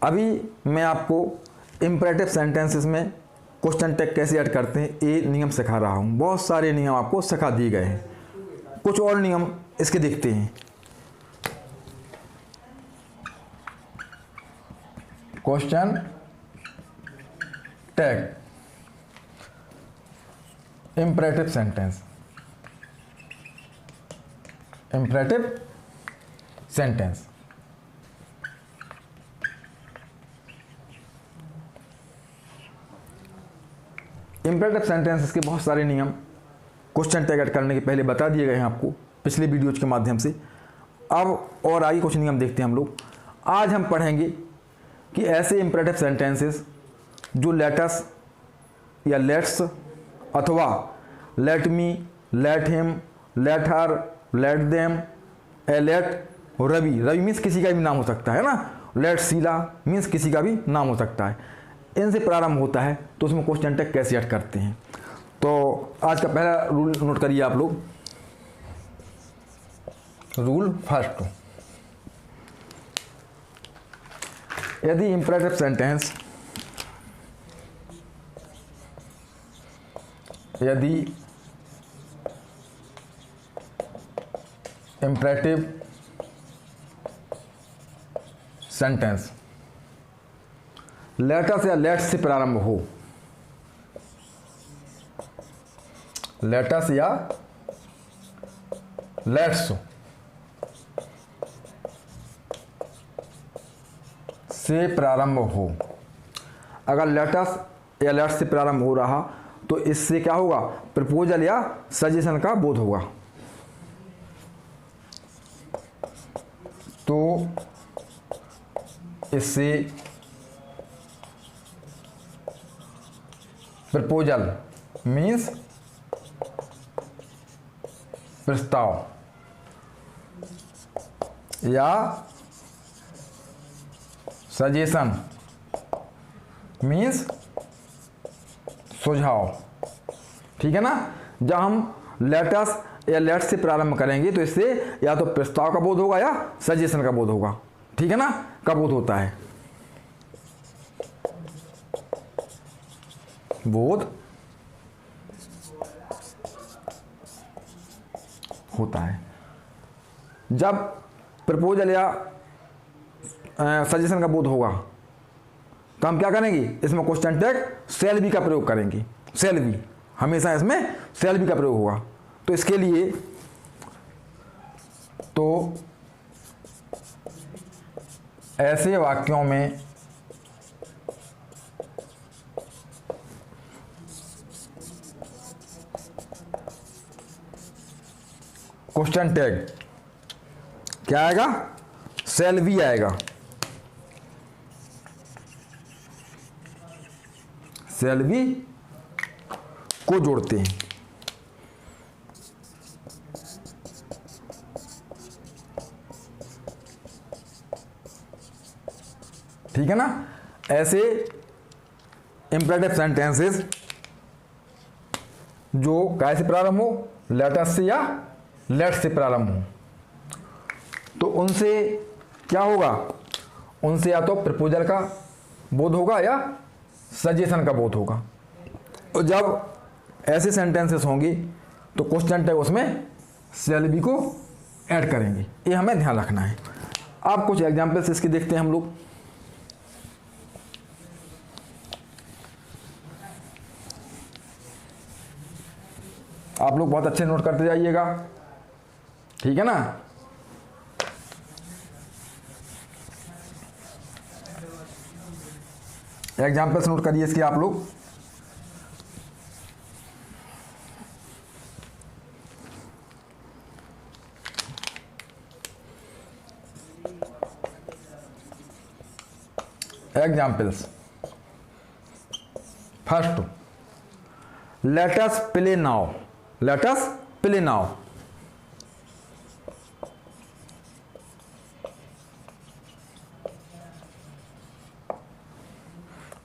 अभी मैं आपको इम्परेटिव सेंटेंसेस में क्वेश्चन टैग कैसे ऐड करते हैं ये नियम सिखा रहा हूँ। बहुत सारे नियम आपको सिखा दिए गए हैं, कुछ और नियम इसके देखते हैं। Question tag imperative sentence, imperative sentence. Imperative sentences के बहुत सारे नियम क्वेश्चन टैग ऐड करने के पहले बता दिए गए हैं आपको पिछले वीडियोज के माध्यम से। अब और आगे कुछ नियम देखते हैं हम लोग। आज हम पढ़ेंगे कि ऐसे इम्परेटिव सेंटेंसेस जो लेटस या लेट्स अथवा let me, let him, let her, let them, let Ravi, Ravi means किसी का भी नाम हो सकता है ना, लेट शीला मीन्स किसी का भी नाम हो सकता है, इनसे प्रारंभ होता है। तो उसमें क्वेश्चन टैग कैसे ऐड करते हैं। तो आज का पहला रूल नोट करिए आप लोग। रूल फर्स्ट, यदि इंपरेटिव सेंटेंस, यदि इंपरेटिव सेंटेंस लेटस या लेट्स से प्रारंभ हो, लेटस या लेट्स से प्रारंभ हो, अगर लेटस या लेट्स से प्रारंभ हो रहा तो इससे क्या होगा, प्रपोजल या सजेशन का बोध होगा। तो इससे प्रपोजल मीन्स प्रस्ताव या सजेशन मीन्स सुझाव, ठीक है ना। जब हम लेटस या लेट्स से प्रारंभ करेंगे तो इससे या तो प्रस्ताव का बोध होगा या सजेशन का बोध होगा, ठीक है ना। का बोध होता है, बोध होता है। जब प्रपोजल या सजेशन का बोध होगा तो हम क्या करेंगे, इसमें क्वेश्चन टैग शैल बी का प्रयोग करेंगे। शैल बी, हमेशा इसमें शैल बी का प्रयोग होगा। तो इसके लिए तो ऐसे वाक्यों में क्वेश्चन टैग क्या आएगा, शैल बी आएगा। शैल बी को जोड़ते हैं, ठीक है ना। ऐसे इंपरेटिव सेंटेंसेस जो कैसे प्रारंभ हो, लेटस से या लेट्स से प्रारंभ हो, तो उनसे क्या होगा, उनसे या तो प्रपोजल का बोध होगा या सजेशन का बोध होगा। और जब ऐसे सेंटेंसेस होंगे तो क्वेश्चन टैग उसमें शैल बी को ऐड करेंगे, ये हमें ध्यान रखना है। अब कुछ एग्जाम्पल्स इसके देखते हैं हम लोग। आप लोग बहुत अच्छे नोट करते जाइएगा, ठीक है ना। एग्जाम्पल्स नोट करिए इसके आप लोग। Examples first, let us play now, let us play now.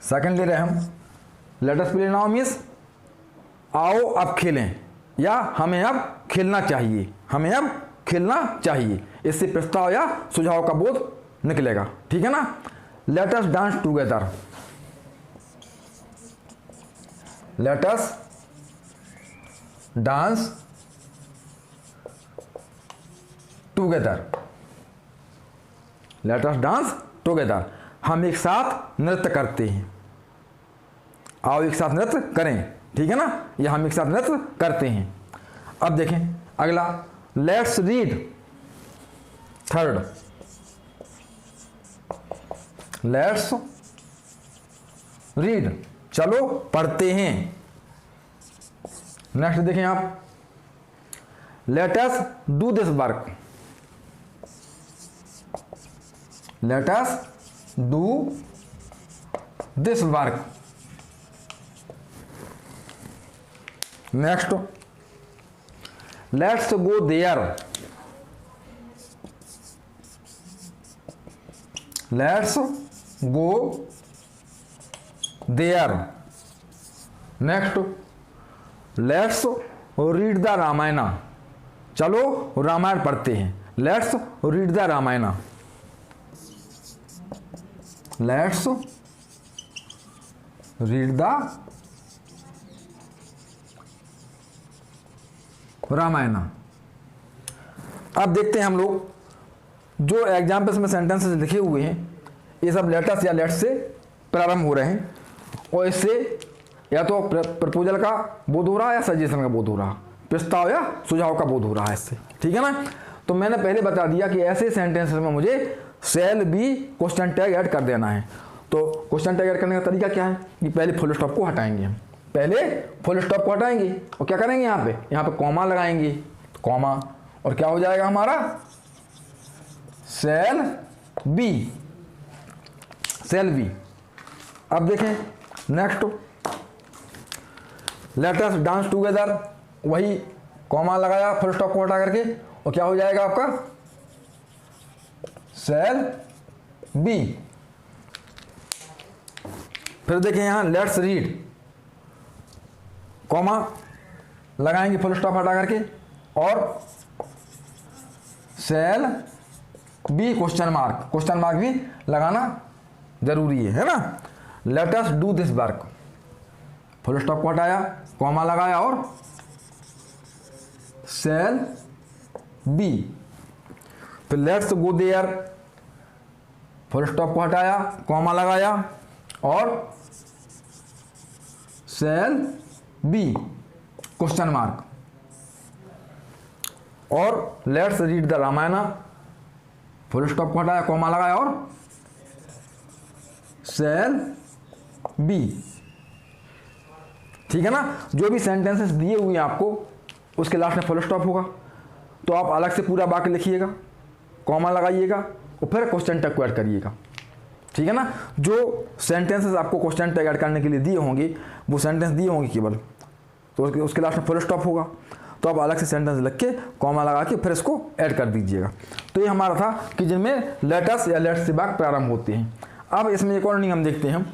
Second ले रहे हम, let us play now means आओ अब खेलें, या हमें अब खेलना चाहिए, हमें अब खेलना चाहिए। इससे प्रस्ताव या सुझाव का बोध निकलेगा, ठीक है ना। लेट अस dance together, let us dance together, let us dance together, हम एक साथ नृत्य करते हैं, आओ एक साथ नृत्य करें, ठीक है ना, या हम एक साथ नृत्य करते हैं। अब देखें अगला, let's read, third, let's read, चलो पढ़ते हैं। नेक्स्ट देखें आप, let us do this work, let us do this work. Next, let's go there, let's go there. Next, let's read the Ramayana, चलो रामायण पढ़ते हैं, let's read the Ramayana, let's read the Ramayana. अब देखते हैं हम लोग जो एग्जाम्पल्स में सेंटेंसेस लिखे हुए हैं, ये सब लेटस या लेट्स से प्रारंभ हो रहे हैं, और इससे या तो प्रपोजल का बोध हो रहा है या सजेशन का बोध हो रहा, प्रस्ताव या सुझाव का बोध हो रहा है इससे, ठीक है ना। तो मैंने पहले बता दिया कि ऐसे सेंटेंसेस में मुझे शैल बी क्वेश्चन टैग ऐड कर देना है। तो क्वेश्चन टैग ऐड करने का तरीका क्या है कि पहले फुल स्टॉप को हटाएंगे, हम पहले फुल स्टॉप को हटाएंगे और क्या करेंगे, यहाँ पे कॉमा लगाएंगे, कॉमा, और क्या हो जाएगा हमारा, शैल बी, शैल बी। अब देखें next, let us dance together, वही कॉमा लगाया फुल स्टॉप को हटा करके, और क्या हो जाएगा आपका, शैल बी। फिर देखें यहाँ लेट्स रीड, कॉमा लगाएंगे फुल स्टॉप हटा करके, और शैल बी क्वेश्चन मार्क भी लगाना जरूरी है ना। Let us do this work, full stop को हटाया, कॉमा लगाया, और शैल बी। फिर let's go there, full stop को हटाया, कॉमा लगाया, और शैल बी क्वेश्चन मार्क, और let's read the Ramayana, full stop को हटाया, कॉमा लगाया, और शैल बी, ठीक है ना। जो भी सेंटेंसेस दिए हुए हैं आपको, उसके लास्ट में फुल स्टॉप होगा, तो आप अलग से पूरा वाक्य लिखिएगा, कॉमा लगाइएगा, और फिर क्वेश्चन टैग को ऐड करिएगा, ठीक है ना। जो सेंटेंसेस आपको क्वेश्चन टैग ऐड करने के लिए दिए होंगे, वो सेंटेंस दिए होंगे केवल, तो उसके लास्ट में फुल स्टॉप होगा, तो आप अलग से सेंटेंस लिख के कॉमा लगा के फिर इसको ऐड कर दीजिएगा। तो ये हमारा था कि जिनमें लेटस या लेट्स से वाक्य प्रारंभ होते हैं। अब इसमें एक और नियम देखते हैं हम,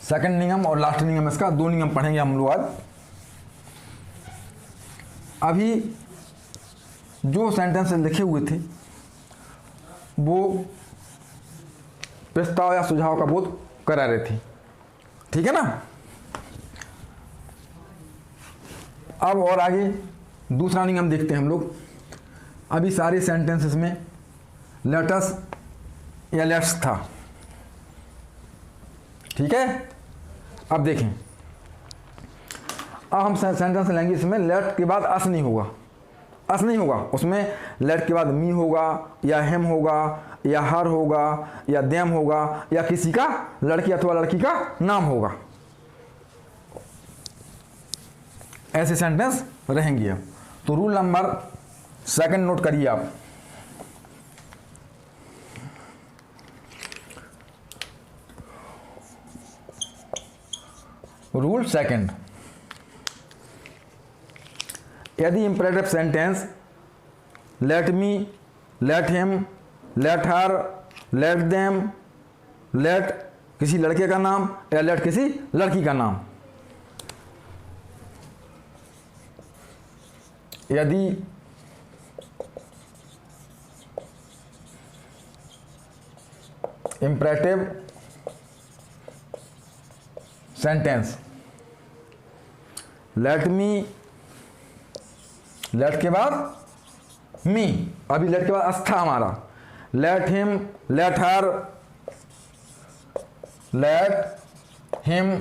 सेकंड नियम और लास्ट नियम, इसका दो नियम पढ़ेंगे हम लोग आज। अभी जो सेंटेंस लिखे हुए थे वो प्रस्ताव या सुझाव का बोध करा रहे थे, ठीक है ना। अब और आगे दूसरा नियम देखते हैं हम लोग। अभी सारे सेंटेंसेस में लेटस या लेट्स था, ठीक है। अब देखें, अब हम सेंटेंस लेंगे, इसमें लेट के बाद अस नहीं होगा, अस नहीं होगा, उसमें लेट के बाद मी होगा, या हिम होगा, या हर होगा, या देम होगा, या किसी का लड़की अथवा लड़की का नाम होगा, ऐसे सेंटेंस रहेंगे। अब तो रूल नंबर सेकंड नोट करिए आप, रूल सेकंड, यदि imperative sentence let me, let him, let her, let them, let किसी लड़के का नाम या लेट किसी लड़की का नाम, यदि imperative sentence. Let me, let के बाद मी, अभी लेट के बाद अस था हमारा। Let him, let her, let him,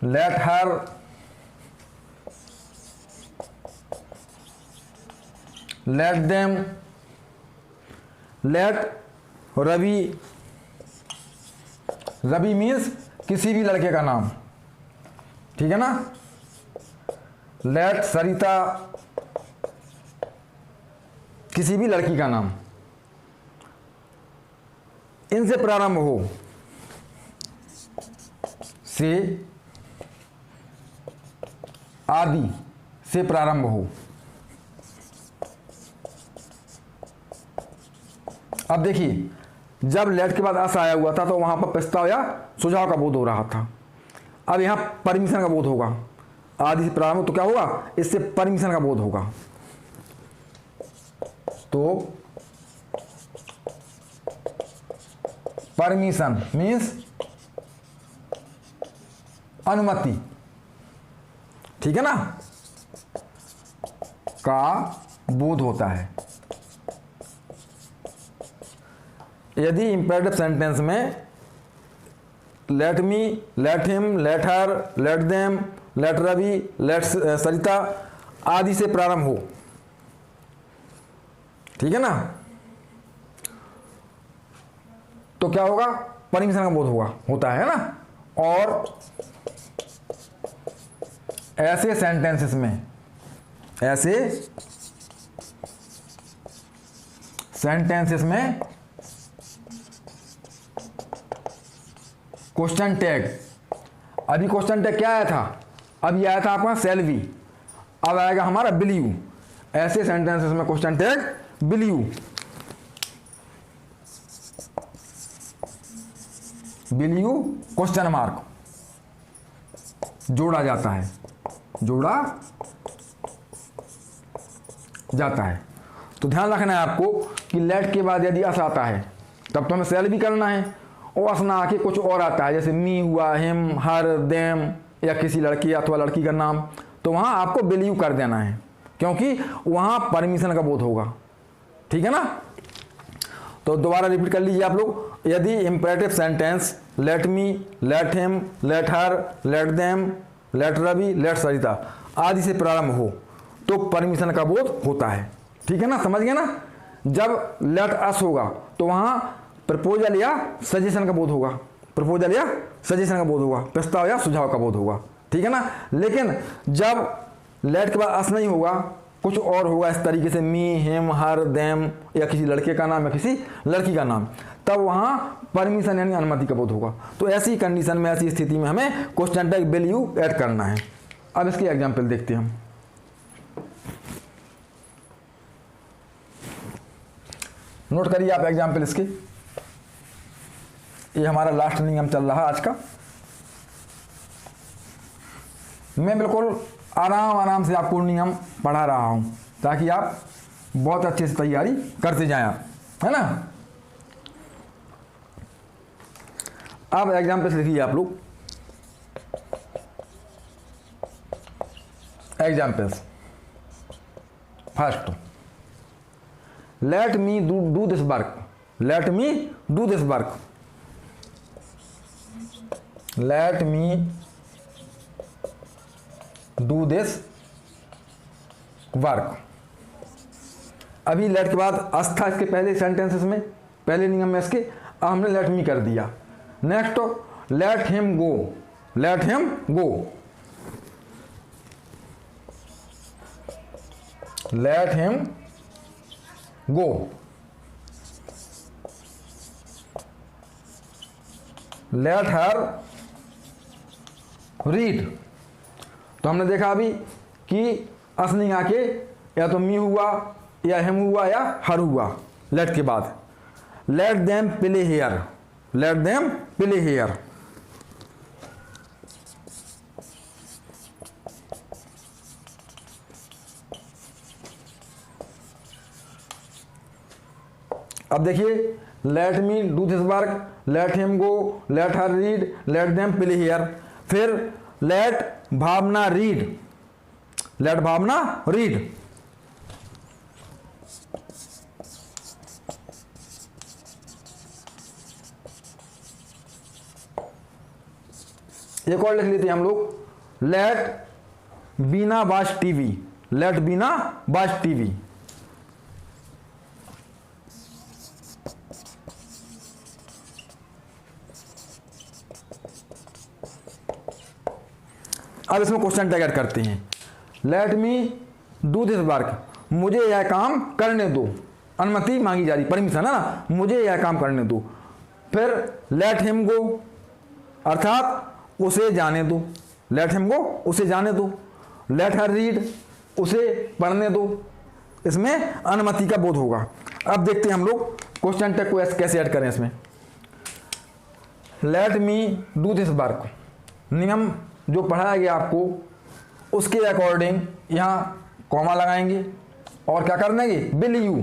let her, let them, let Ravi, Ravi means किसी भी लड़के का नाम, ठीक है ना। लेट सरिता, किसी भी लड़की का नाम। इनसे प्रारंभ हो, से, आदि से प्रारंभ हो। अब देखिए, जब लेट के बाद अस आया हुआ था तो वहां पर प्रस्ताव या सुझाव का बोध हो रहा था। अब यहां परमिशन का बोध होगा। आदि से प्रारंभ तो क्या होगा, इससे परमिशन का बोध होगा। तो परमिशन मीन्स अनुमति, ठीक है ना, का बोध होता है। यदि इंपेरेटिव सेंटेंस में let me, let him, let her, let them, let Ravi, let Sarita आदि से प्रारंभ हो, ठीक है ना, तो क्या होगा, परमिशन का बोध होगा, होता है ना। और ऐसे सेंटेंसेस में, ऐसे सेंटेंसेस में क्वेश्चन टैग, अभी क्वेश्चन टैग क्या आया था, अभी आया था आपका सेल बी, अब आएगा हमारा विल यू। ऐसे सेंटेंसेस में question tag will you, will you question mark जोड़ा जाता है, जोड़ा जाता है। तो ध्यान रखना है आपको कि लेट के बाद यदि अस आता है तब तो हमें सेल भी करना है, और अस ना आके कुछ और आता है, जैसे मी हुआ, हिम, हर, देम या किसी लड़की अथवा लड़की का नाम, तो वहां आपको विल यू कर देना है, क्योंकि वहां परमिशन का बोध होगा, ठीक है ना। तो दोबारा रिपीट कर लीजिए आप लोग। यदि imperative sentence let me, let him, let her, let them, let Ravi, let Sarita आदि से प्रारंभ हो तो परमिशन का बोध होता है, ठीक है ना, समझ गए ना। जब लेट अस होगा तो वहां प्रपोजल या सजेशन का बोध होगा, प्रपोजल या सजेशन का बोध होगा, प्रस्ताव या सुझाव का बोध होगा, ठीक है ना। लेकिन जब लेट के बाद अस नहीं होगा, कुछ और होगा, इस तरीके से मी, हिम, हर, देम या किसी लड़के का नाम या किसी लड़की का नाम, तब वहां परमिशन यानी अनुमति का बोध होगा। तो ऐसी कंडीशन में, ऐसी स्थिति में हमें question tag will you add करना है। अब इसके एग्जाम्पल देखते हैं हम। नोट करिए आप एग्जाम्पल इसके। ये हमारा लास्ट नियम चल रहा है आज का। मैं बिल्कुल आराम आराम से आपको नियम पढ़ा रहा हूं ताकि आप बहुत अच्छे से तैयारी करते जाएं आप, है ना। अब एग्जाम्पल लिखिए आप लोग। Examples first, late me do this work, late me do this work, late me do this work. अभी लेट के बाद अस था इसके पहले सेंटेंसेस में, पहले नियम में इसके, अब हमने लेट मी कर दिया। नेक्स्ट लेट हिम गो, लेट हिम गो, लेट हिम गो, लेट हर रीड। तो हमने देखा अभी कि अस नहीं आके या तो मी हुआ या हिम हुआ या हर हुआ लेट के बाद। Late them play here, late them play here, अब देखिए, late me do this work, late him go, late her read, late them play here. फिर late Bhavna read, late Bhavna read. एक और लिख लेते हैं हम लोग, late Beena watch TV, late Beena watch TV. अब इसमें क्वेश्चन टैग ऐड करते हैं। Late me do this work, मुझे यह काम करने दो, अनुमति मांगी जा रही, परमिशन है ना, मुझे यह काम करने दो। फिर लेट हिम गो, अर्थात उसे जाने दो, लेट हिम गो, उसे जाने दो। लेट हर रीड, उसे पढ़ने दो, इसमें अनुमति का बोध होगा। अब देखते हैं हम लोग क्वेश्चन टैग को कैसे ऐड करें इसमें। Late me do this work, नियम जो पढ़ाया गया आपको उसके अकॉर्डिंग यहाँ कॉमा लगाएंगे और क्या कर देंगे, विल यू।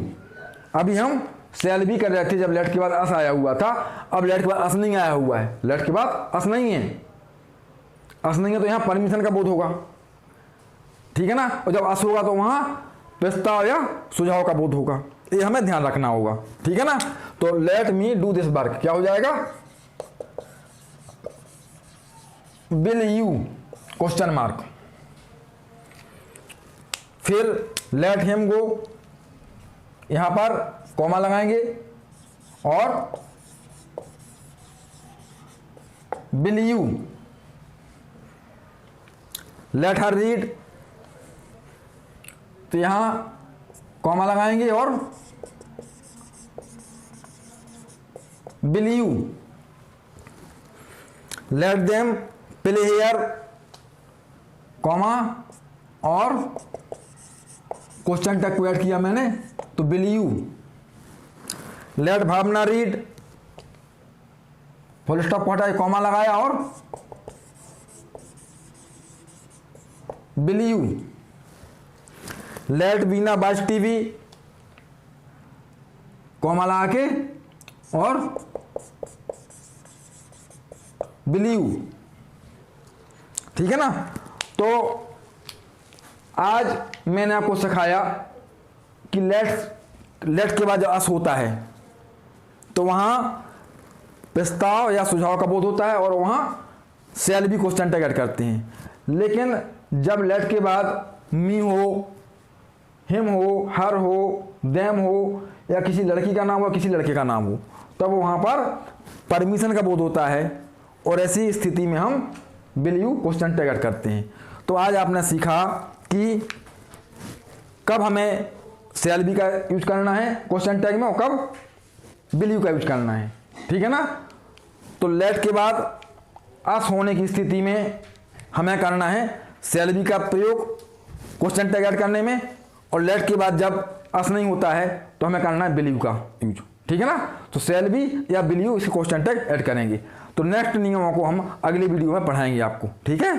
अभी हम सेल भी कर रहे थे जब लेट के बाद अस आया हुआ था, अब लेट के बाद अस नहीं आया हुआ है, लेट के बाद अस नहीं है, अस नहीं है तो यहाँ परमिशन का बोध होगा, ठीक है ना। और जब अस होगा तो वहाँ प्रस्ताव या सुझाव का बोध होगा, ये हमें ध्यान रखना होगा, ठीक है ना। तो let me do this work क्या हो जाएगा, विल यू क्वेश्चन मार्क। फिर लेट हिम गो, यहां पर कॉमा लगाएंगे और will you. Let her read, तो यहां कॉमा लगाएंगे और will you. Let them play here, comma और क्वेश्चन टैग को ऐड किया मैंने तो will you. Let Bhavna read, full stop को हटाए कॉमा लगाया और will you. Let Beena watch TV, comma लगा के और विल यू, ठीक है ना। तो आज मैंने आपको सिखाया कि लेट के बाद जब अस होता है तो वहाँ प्रस्ताव या सुझाव का बोध होता है और वहाँ सेल भी क्वेश्चन टैग ऐड करते हैं। लेकिन जब लेट के बाद मी हो, हिम हो, हर हो, देम हो या किसी लड़की का नाम हो, किसी लड़के का नाम हो, तब वहाँ पर परमिशन का बोध होता है और ऐसी स्थिति में हम will you question tag add करते हैं। तो आज आपने सीखा कि कब हमें सेल बी का यूज करना है क्वेश्चन टैग में और कब विल यू का यूज करना है, ठीक है ना। तो लेट के बाद अस होने की स्थिति में हमें करना है सेल बी का प्रयोग क्वेश्चन टैग ऐड करने में, और लेट के बाद जब अस नहीं होता है तो हमें करना है विल यू का यूज, ठीक है ना। तो सेल बी या विल यू इसे क्वेश्चन टैग ऐड करेंगे। तो नेक्स्ट नियमों को हम अगली वीडियो में पढ़ाएंगे आपको, ठीक है।